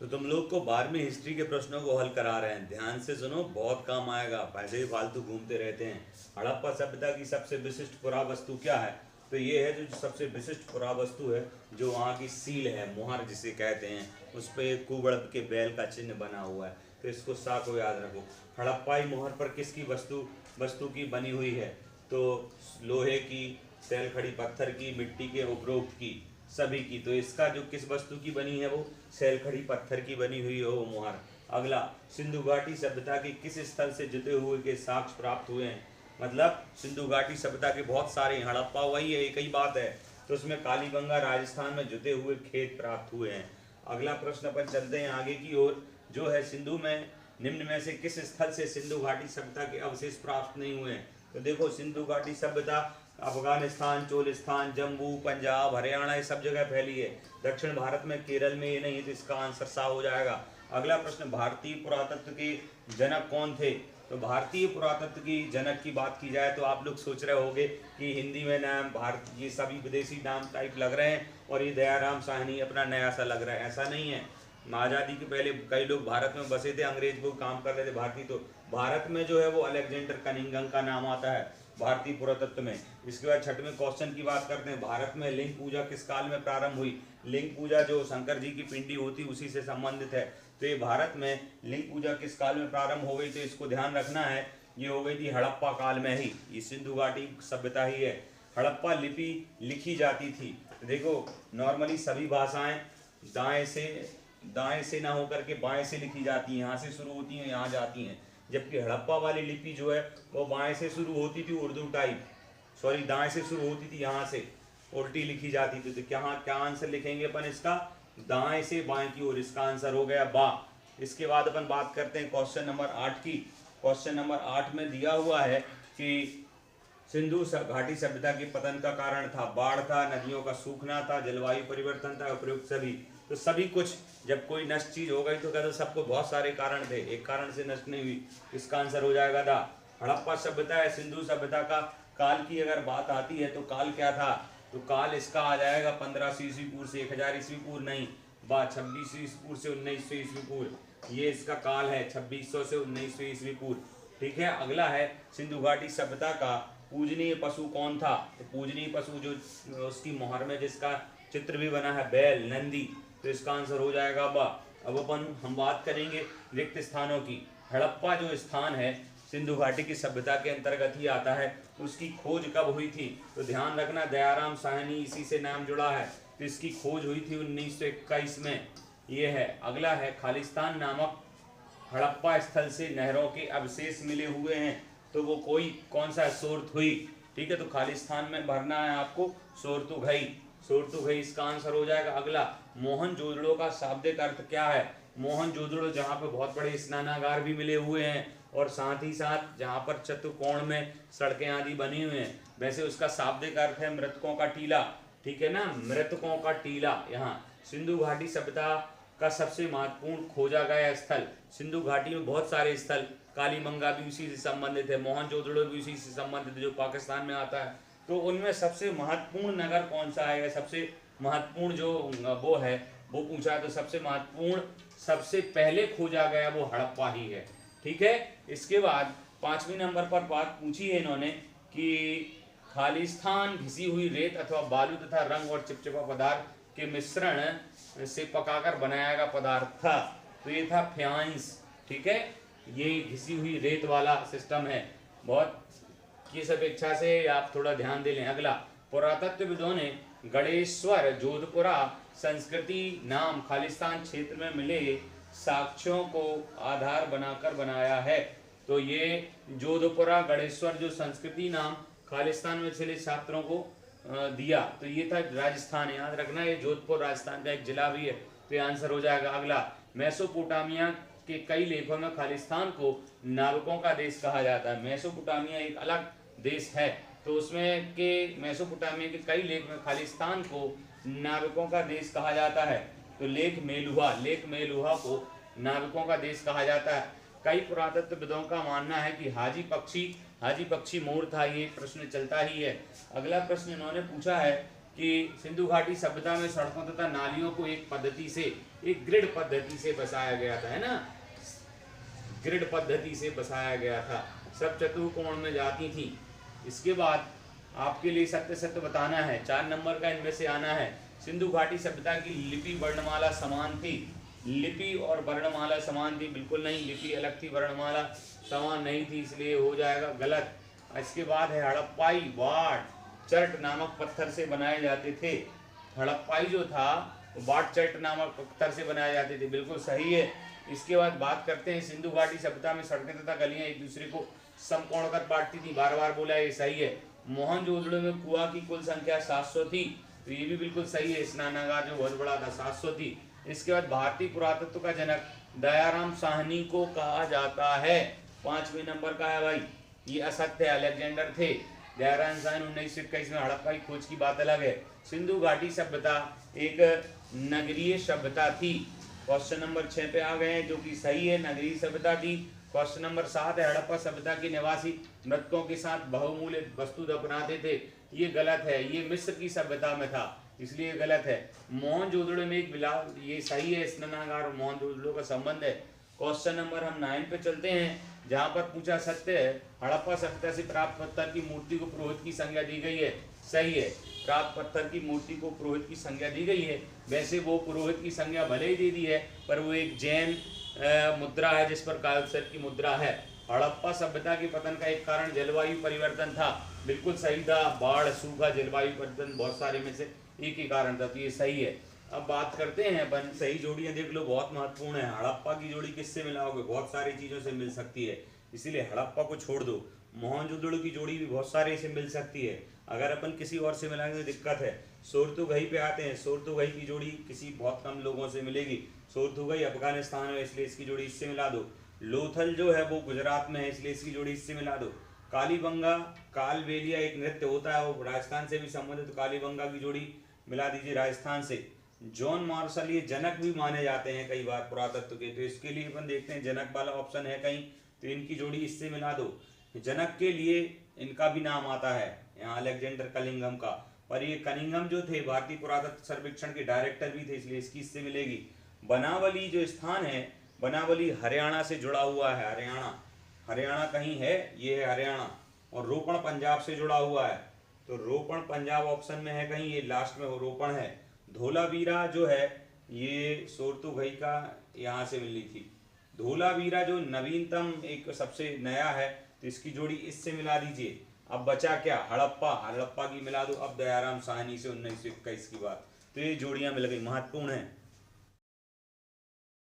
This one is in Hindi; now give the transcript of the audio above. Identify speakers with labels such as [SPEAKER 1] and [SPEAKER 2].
[SPEAKER 1] तो तुम लोग को 12वीं हिस्ट्री के प्रश्नों को हल करा रहे हैं, ध्यान से सुनो, बहुत काम आएगा। पैसे ही फालतू घूमते रहते हैं। हड़प्पा सभ्यता की सबसे विशिष्ट पुरावस्तु क्या है? तो ये है जो सबसे विशिष्ट पुरावस्तु है, जो वहाँ की सील है, मुहर जिसे कहते हैं, उस पर एक कुबड़ के बैल का चिन्ह बना हुआ है। तो इसको सा को याद रखो। हड़प्पाई मुहर पर किसकी वस्तु वस्तु की बनी हुई है? तो लोहे की, सैल खड़ी पत्थर की, मिट्टी के, उपरोक्त की, सभी की। तो इसका जो किस वस्तु की बनी है, वो सैल खड़ी पत्थर की बनी हुई है वो मुहर। अगला, सिंधु घाटी सभ्यता के किस स्थल से जुते हुए के साक्ष्य प्राप्त हुए हैं? मतलब सिंधु घाटी सभ्यता के बहुत सारे, हड़प्पा वही है, एक ही बात है। तो उसमें कालीबंगा राजस्थान में जुते हुए खेत प्राप्त हुए हैं। अगला प्रश्न अपन चलते हैं आगे की ओर, जो है सिंधु में निम्न में से किस स्थल से सिंधु घाटी सभ्यता के अवशेष प्राप्त नहीं हुए हैं? तो देखो, सिंधु घाटी सभ्यता अफगानिस्तान, चोलिस्तान, जम्मू, पंजाब, हरियाणा, ये सब जगह फैली है। दक्षिण भारत में केरल में ये नहीं है, तो इसका आंसर सा हो जाएगा। अगला प्रश्न, भारतीय पुरातत्व के जनक कौन थे? तो भारतीय पुरातत्व की जनक की बात की जाए तो आप लोग सोच रहे होंगे कि हिंदी में नाम भारत, ये सभी विदेशी नाम टाइप लग रहे हैं और ये दयाराम साहनी अपना नया सा लग रहा है। ऐसा नहीं है। आज़ादी के पहले कई लोग भारत में बसे थे, अंग्रेज को काम कर रहे थे भारतीय। तो भारत में जो है वो अलेक्जेंडर कनिंघम का नाम आता है भारतीय पुरातत्व में। इसके बाद छठवें क्वेश्चन की बात करते हैं, भारत में लिंग पूजा किस काल में प्रारंभ हुई? लिंग पूजा जो शंकर जी की पिंडी होती उसी से संबंधित है। तो ये भारत में लिंग पूजा किस काल में प्रारंभ हो गई? तो इसको ध्यान रखना है, ये हो गई थी हड़प्पा काल में ही। ये सिंधु घाटी सभ्यता ही है। हड़प्पा लिपि लिखी जाती थी, देखो नॉर्मली सभी भाषाएं दाएं से ना होकर के बाएं से लिखी जाती हैं, यहाँ से शुरू होती हैं, यहाँ जाती हैं। जबकि हड़प्पा वाली लिपि जो है वो बाएं से शुरू होती थी, उर्दू टाइप, सॉरी दाएं से शुरू होती थी, यहाँ से उल्टी लिखी जाती थी। तो क्या आंसर लिखेंगे अपन इसका? दाएं से बाएं की ओर, इसका आंसर हो गया बा। इसके बाद अपन बात करते हैं क्वेश्चन नंबर 8 की। क्वेश्चन नंबर 8 में दिया हुआ है कि सिंधु घाटी सभ्यता के पतन का कारण था, बाढ़ था, नदियों का सूखना था, जलवायु परिवर्तन था, उपयुक्त सभी। तो सभी कुछ, जब कोई नष्ट चीज हो गई तो कहते सबको बहुत सारे कारण थे, एक कारण से नष्ट नहीं हुई। इसका आंसर हो जाएगा दा। हड़प्पा सभ्यता है सिंधु सभ्यता का काल की अगर बात आती है तो काल क्या था? तो काल इसका आ जाएगा 1500 ईस्वी पूर्व से 1000 ईस्वी पूर्व नहीं, 2600 ईस्वी पूर्व से 1900 ईस्वी पूर्व, ये इसका काल है 2600 से 1900 ईस्वी पूर्व। ठीक है। अगला है, सिंधु घाटी सभ्यता का पूजनीय पशु कौन था? तो पूजनीय पशु जो उसकी मोहर में जिसका चित्र भी बना है, बैल, नंदी। तो इसका आंसर हो जाएगा बा। अब अपन हम बात करेंगे रिक्त स्थानों की। हड़प्पा जो स्थान है सिंधु घाटी की सभ्यता के अंतर्गत ही आता है। उसकी खोज कब हुई थी? तो ध्यान रखना, दयाराम साहनी इसी से नाम जुड़ा है। तो इसकी खोज हुई थी 1921 में। ये है। अगला है, खालिस्तान नामक हड़प्पा स्थल से नहरों के अवशेष मिले हुए हैं। तो वो कौन सा? सोरथुई। ठीक है। तो खालिस्तान में भरना है आपको सोरथुघई, सोरथुघई इसका आंसर हो जाएगा। अगला, मोहनजोदड़ो का शाब्दिक अर्थ क्या है? मोहनजोदड़ो जहाँ पे बहुत बड़े स्नानागार भी मिले हुए हैं और साथ ही साथ जहाँ पर चतुर्कोण में सड़कें आदि बनी हुई हैं, वैसे उसका शाब्दिक अर्थ है मृतकों का टीला। ठीक है ना, मृतकों का टीला। यहाँ सिंधु घाटी सभ्यता का सबसे महत्वपूर्ण खोजा गया स्थल, सिंधु घाटी में बहुत सारे स्थल, कालीबंगा भी उसी से संबंधित है, मोहनजोदड़ो भी उसी से संबंधित है जो पाकिस्तान में आता है। तो उनमें सबसे महत्वपूर्ण नगर कौन सा है? सबसे महत्वपूर्ण जो वो है वो पूछा है, तो सबसे महत्वपूर्ण सबसे पहले खोजा गया वो हड़प्पा ही है। ठीक है। इसके बाद 5वें नंबर पर बात पूछी है इन्होंने कि खालिस्तान घिसी हुई रेत अथवा बालू तथा रंग और चिपचिपा पदार्थ के मिश्रण से पकाकर बनाया गया पदार्थ था। तो ये था फ्यांस। ठीक है। ये घिसी हुई रेत वाला सिस्टम है। बहुत किस अपेक्षा से आप थोड़ा ध्यान दे लें। अगला, पुरातत्वविदों ने गणेश्वर जोधपुरा संस्कृति नाम खालिस्तान क्षेत्र में मिले साक्ष्यों को आधार बनाकर बनाया है। तो ये जोधपुरा गणेश्वर जो संस्कृति नाम खालिस्तान में चले छात्रों को दिया, तो ये था राजस्थान। याद रखना, ये जोधपुर राजस्थान का एक जिला भी है। तो ये आंसर हो जाएगा। अगला, मेसोपोटामिया के कई लेखों में खालिस्तान को नाविकों का देश कहा जाता है। मेसोपोटामिया एक अलग देश है, तो उसमें के मेसोपोटामिया के कई लेख में खालिस्तान को नाविकों का देश कहा जाता है। तो लेख मेलुहा को नाविकों का देश कहा जाता है। कई पुरातत्वविदों का मानना है कि हाजी पक्षी मोर था। ये प्रश्न चलता ही है। अगला प्रश्न इन्होंने पूछा है कि सिंधु घाटी सभ्यता में सड़कों तथा नालियों को एक पद्धति से, एक ग्रिड पद्धति से बसाया गया था, है ना, ग्रिड पद्धति से बसाया गया था, सब चतुर्कोण में जाती थी। इसके बाद आपके लिए सत्य सत्य बताना है, 4 नंबर का इनमें से आना है। सिंधु घाटी सभ्यता की लिपि वर्णमाला समान थी, लिपि और वर्णमाला समान थी, बिल्कुल नहीं, लिपि अलग थी, वर्णमाला समान नहीं थी, इसलिए हो जाएगा गलत। इसके बाद है हड़प्पाई वाट चर्ट नामक पत्थर से बनाए जाते थे। हड़प्पाई जो था वो वाट चर्ट नामक पत्थर से बनाए जाते थे, बिल्कुल सही है। इसके बाद बात करते हैं सिंधु घाटी सभ्यता में सड़कें तथा गलियां एक दूसरे को समकोण कर बांटती थी, बार बार बोला, ये सही है। मोहनजोदड़ो में कुआं की कुल संख्या 700 थी, तो ये भी बिल्कुल सही है, स्नानागार जो बहुत बड़ा था 700 थी। इसके बाद भारतीय पुरातत्व का जनक दयाराम साहनी को कहा जाता है, 5वें नंबर का है भाई, ये असत्य है, अलेक्जेंडर थे। दयाराम साहनी 1921 में हड़प्पा की खोज की बात अलग है। सिंधु घाटी सभ्यता एक नगरीय सभ्यता थी, क्वेश्चन नंबर 6 पे आ गए हैं, जो कि सही है, नगरीय सभ्यता थी। क्वेश्चन नंबर 7 है, हड़प्पा सभ्यता के निवासी मृतकों के साथ बहुमूल्य वस्तु दफनाते थे, ये गलत है, ये मिस्र की सभ्यता में था, इसलिए गलत है। मोहनजोदड़ो में एक बिलाव, ये सही है, स्नानागार और मोहनजोदड़ो का संबंध है। क्वेश्चन नंबर हम 9 पे चलते हैं, जहाँ पर पूछा सत्य है, हड़प्पा सभ्यता से प्राप्त पत्थर की मूर्ति को पुरोहित की संज्ञा दी गई है, सही है, प्राप्त पत्थर की मूर्ति को पुरोहित की संज्ञा दी गई है। वैसे वो पुरोहित की संज्ञा भले ही दे दी है, पर वो एक जैन मुद्रा है जिस पर कालसर्प की मुद्रा है। हड़प्पा सभ्यता के पतन का एक कारण जलवायु परिवर्तन था, बिल्कुल सही था, बाढ़, सूखा, जलवायु परिवर्तन बहुत सारे में से एक ही कारण था, तो ये सही है। अब बात करते हैं अपन, सही जोड़ियां देख लो, बहुत महत्वपूर्ण है। हड़प्पा की जोड़ी किससे मिलाओगे, बहुत सारी चीजों से मिल सकती है, इसीलिए हड़प्पा को छोड़ दो। मोहनजोदड़ो की जोड़ी भी बहुत सारे से मिल सकती है, अगर अपन किसी और से मिलाएंगे तो दिक्कत है। सोरतुगई पे आते हैं, सोरतुगई की जोड़ी किसी बहुत कम लोगों से मिलेगी, सोरतुगई अफगानिस्तान में, इसलिए इसकी जोड़ी इससे मिला दो। लोथल जो है वो गुजरात में है, इसलिए इसकी जोड़ी इससे मिला दो। कालीबंगा, कालबेलिया एक नृत्य होता है, वो राजस्थान से भी संबंधित, तो कालीबंगा की जोड़ी मिला दीजिए राजस्थान से। जॉन मार्शल, ये जनक भी माने जाते हैं कई बार पुरातत्व के, तो इसके लिए अपन देखते हैं जनक वाला ऑप्शन है कहीं, तो इनकी जोड़ी इससे मिला दो। जनक के लिए इनका भी नाम आता है यहाँ, अलेक्जेंडर कनिंघम का, पर ये कनिंघम जो थे भारतीय पुरातत्व सर्वेक्षण के डायरेक्टर भी थे, इसलिए इसकी इससे मिलेगी। बनावली जो स्थान है, बनावली हरियाणा से जुड़ा हुआ है, हरियाणा, हरियाणा कहीं है, ये है हरियाणा, और रोपण पंजाब से जुड़ा हुआ है, तो रोपण पंजाब ऑप्शन में है कहीं, ये लास्ट में रोपण है। धोलावीरा जो है ये सोरतुगई का यहाँ से मिली थी। धोलावीरा जो नवीनतम एक सबसे नया है, तो इसकी जोड़ी इससे मिला दीजिए। अब बचा क्या, हड़प्पा, हड़प्पा की मिला दो अब दयाराम साहनी से 1921 की बात, तो ये जोड़ियां मिल गई, महत्वपूर्ण है।